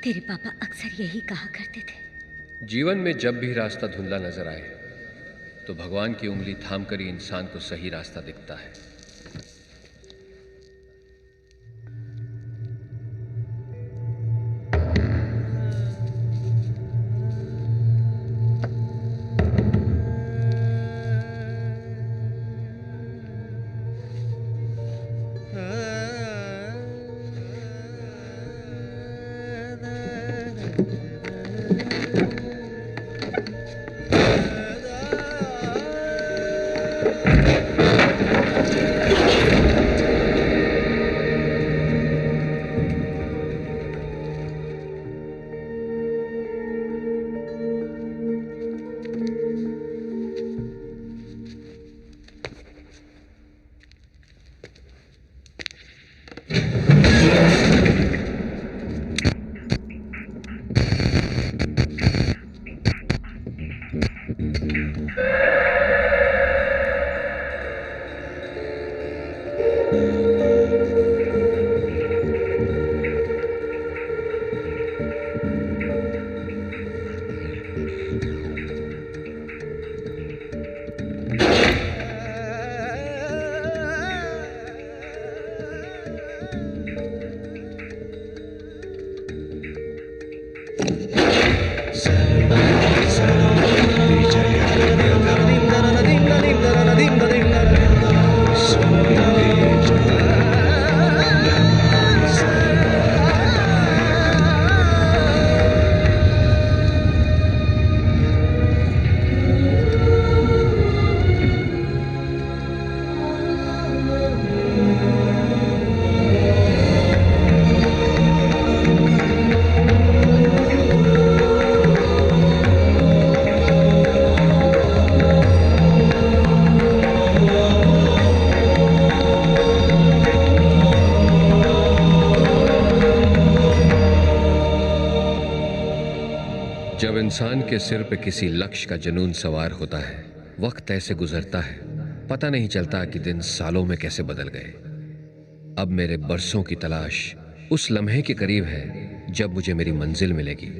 तेरे पापा अक्सर यही कहा करते थे। जीवन में जब भी रास्ता धुंधला नजर आए तो भगवान की उंगली थामकर ही इंसान को सही रास्ता दिखता है। जब इंसान के सिर पे किसी लक्ष्य का जुनून सवार होता है, वक्त ऐसे गुजरता है, पता नहीं चलता कि दिन सालों में कैसे बदल गए। अब मेरे बरसों की तलाश उस लम्हे के करीब है जब मुझे मेरी मंजिल मिलेगी।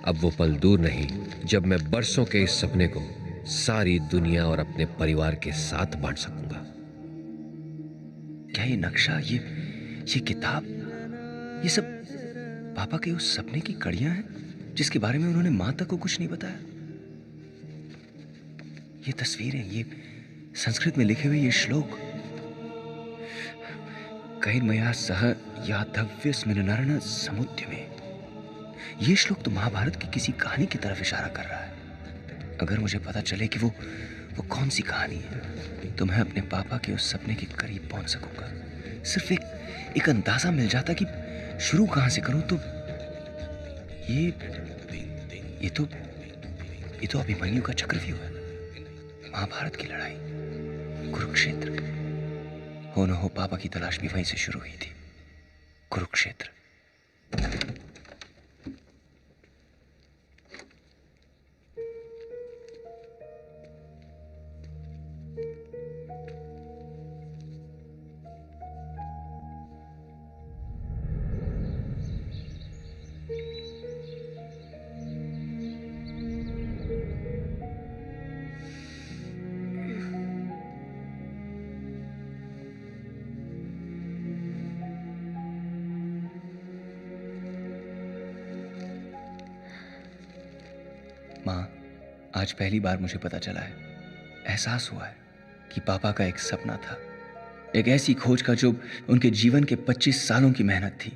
अब वो पल दूर नहीं जब मैं बरसों के इस सपने को सारी दुनिया और अपने परिवार के साथ बांट सकूंगा। क्या ये नक्शा, ये किताब, ये सब पापा के उस सपने की कड़ियां हैं जिसके बारे में उन्होंने मां तक को कुछ नहीं बताया? ये तस्वीरें, ये संस्कृत में लिखे हुए ये श्लोक, कैर्मया सह यादव्यस्मिन् नरन समुद्य में, ये श्लोक तो महाभारत की किसी कहानी की तरफ इशारा कर रहा है। अगर मुझे पता चले कि वो कौन सी कहानी है तो मैं अपने पापा के उस सपने के करीब पहुंच सकूंगा। सिर्फ एक अंदाजा मिल जाता कि शुरू कहां से करूं। तो ये तो अभिमन्यु का चक्रव्यूह है, महाभारत की लड़ाई, कुरुक्षेत्र। हो न हो पापा की तलाश भी वहीं से शुरू हुई थी, कुरुक्षेत्र। माँ, आज पहली बार मुझे पता चला है, एहसास हुआ है कि पापा का एक सपना था, एक ऐसी खोज का जो उनके जीवन के 25 सालों की मेहनत थी।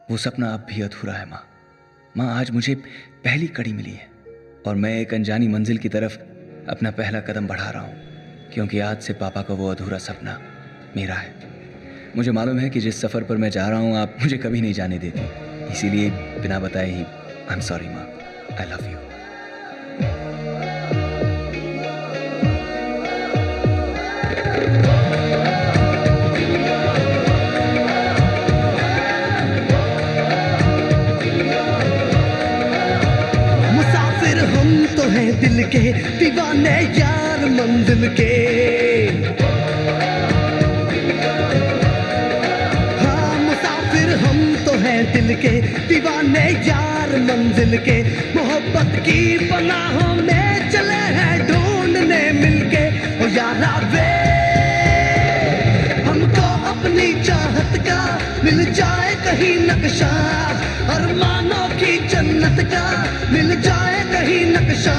वो सपना अब भी अधूरा है माँ। माँ, आज मुझे पहली कड़ी मिली है और मैं एक अनजानी मंजिल की तरफ अपना पहला कदम बढ़ा रहा हूँ, क्योंकि आज से पापा का वो अधूरा सपना मेरा है। मुझे मालूम है कि जिस सफ़र पर मैं जा रहा हूँ आप मुझे कभी नहीं जाने देती, इसीलिए बिना बताए ही आई एम सॉरी माँ, आई लव यू। मुसाफिर हम तो हैं दिल के, दीवाने यार मंजिल के। हाँ, मुसाफिर हम तो हैं दिल के दीवाने यार मंजिल के, मोहब्बत की पनाहों में चले हैं ढूंढने मिलके। ओ यारा वे हमको अपनी चाहत का मिल जाए कहीं नक्शा, अरमानों की जन्नत का मिल जाए कहीं नक्शा।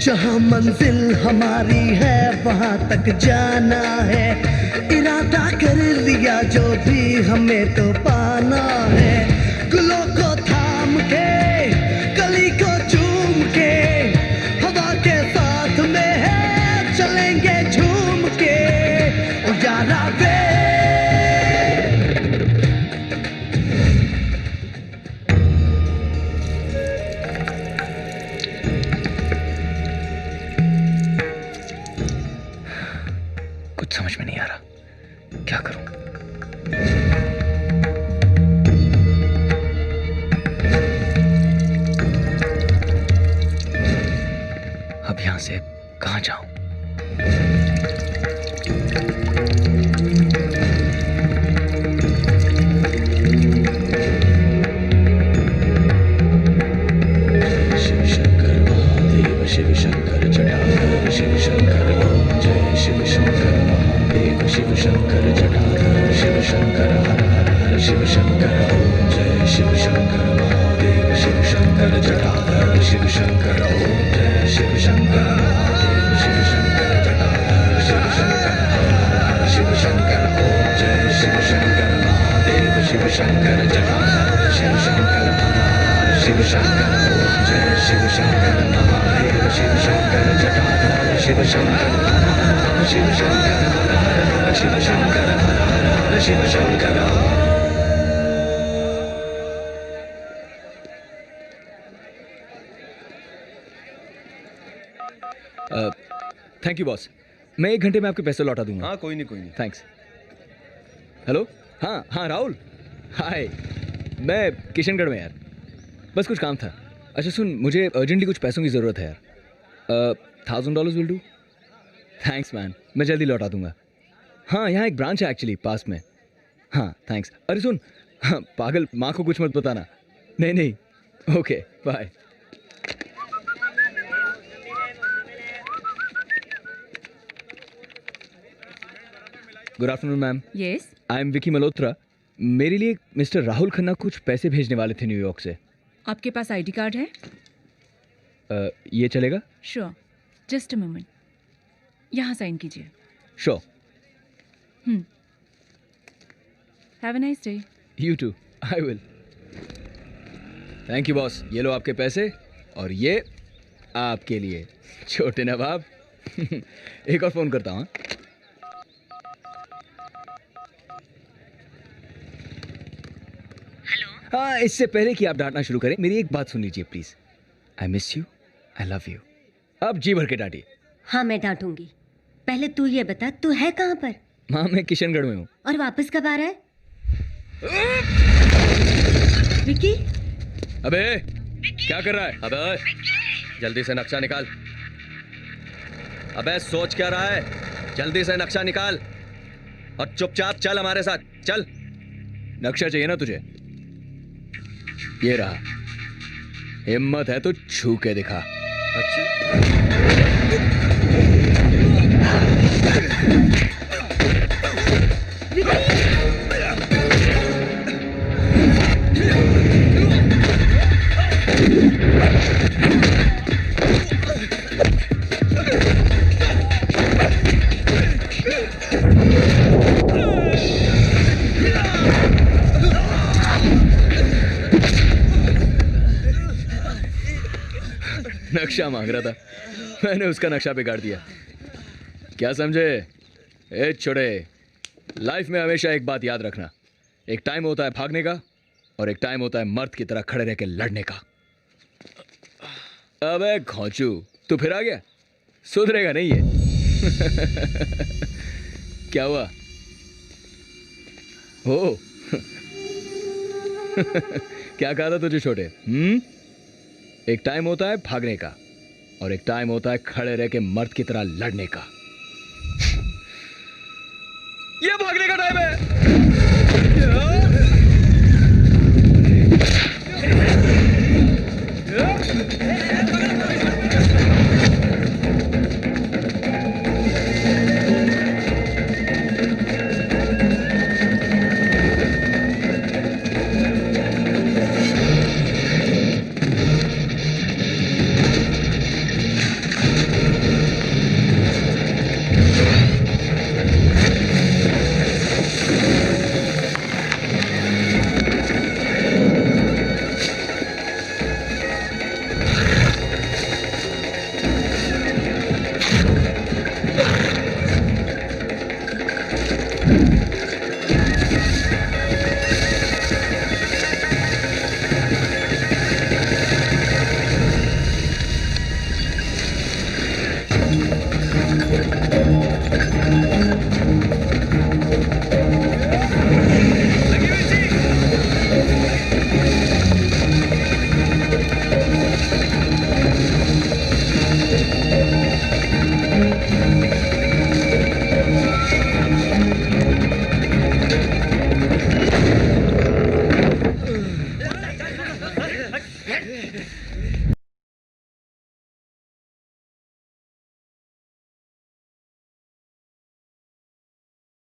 जहाँ मंजिल हमारी है वहाँ तक जाना है, इरादा कर लिया जो भी हमें तो पाना है। गुलों को थाम के कली को चूम के हवा के साथ में है चलेंगे झूम के। ओ यारा वे समझ में नहीं आ रहा, क्या करूं? अब यहां से कहां जाऊं? शिव शंकर महादेव, शिव शंकर जटाधर, शिव शंकर ओम जय शिव शंकर महादेव, शिव शंकर जटाधर, शिव शंकर हर हर हर, शिव शंकर ओम जय शिव शंकर महादेव, शिव शंकर जटाधर, शिव शंकर ओम जय शिव शंकर महादेव, शिव शंकर जटाधर, शिव शंकर हर हर हर, शिव शंकर ओम जय शिव शंकर महादेव, शिव शंकर जटाधर, शिव शंकर हर हर, शिव शंकर ओम जय शिव शंकर महादेव, शिव शंकर जटाधर, शिव शंकर हर हर, शिव शंकर हर हर, शिव शंकर हर हर, Shiv Shankar. Thank you boss, मैं 1 घंटे में आपके पैसे लौटा दूंगा। हाँ कोई नहीं। थैंक्स। हेलो, हाँ राहुल, हाय, मैं किशनगढ़ में यार, बस कुछ काम था। अच्छा सुन, मुझे अर्जेंटली कुछ पैसों की ज़रूरत है यार। $1000 विल डू? थैंक्स मैन, मैं जल्दी लौटा दूंगा। हाँ, यहाँ एक ब्रांच है एक्चुअली पास में। हाँ थैंक्स। अरे सुन, हाँ, पागल माँ को कुछ मत बताना। नहीं, okay bye. Good afternoon ma'am. Yes, I am Vicky Malhotra. मेरे लिए मिस्टर राहुल खन्ना कुछ पैसे भेजने वाले थे न्यूयॉर्क से। आपके पास आईडी कार्ड है? ये चलेगा? श्योर, जस्ट अ मोमेंट, यहाँ साइन कीजिए। Sure. Have a nice day. You too, I will. Thank you boss, ये लो आपके पैसे और ये आपके लिए छोटे नवाब। एक और फोन करता हूँ। हाँ, इससे पहले कि आप डांटना शुरू करें, मेरी एक बात सुन लीजिए please. I miss you, I love you. अब जी भर के डांटिए। हाँ मैं डांटूंगी, पहले तू ये बता तू है कहाँ पर? माँ मैं किशनगढ़ में हूँ। और वापस कब आ रहा है? विकी, अबे क्या कर रहा है? अबे जल्दी से नक्शा निकाल। अबे सोच क्या रहा है? जल्दी से नक्शा निकाल और चुपचाप चल हमारे साथ, चल। नक्शा चाहिए ना तुझे? ये रहा, हिम्मत है तो छू के दिखा। अच्छा, नक्शा मांग रहा था, मैंने उसका नक्शा बिगाड़ दिया। क्या समझे? ए छोटे, लाइफ में हमेशा एक बात याद रखना, एक टाइम होता है भागने का और एक टाइम होता है मर्द की तरह खड़े रह के लड़ने का। अबे घोंचू, तू फिर आ गया? सुधरेगा नहीं ये। क्या हुआ? ओ क्या कहा था तुझे छोटे? एक टाइम होता है भागने का और एक टाइम होता है खड़े रह के मर्द की तरह लड़ने का। ये भागने का टाइम है।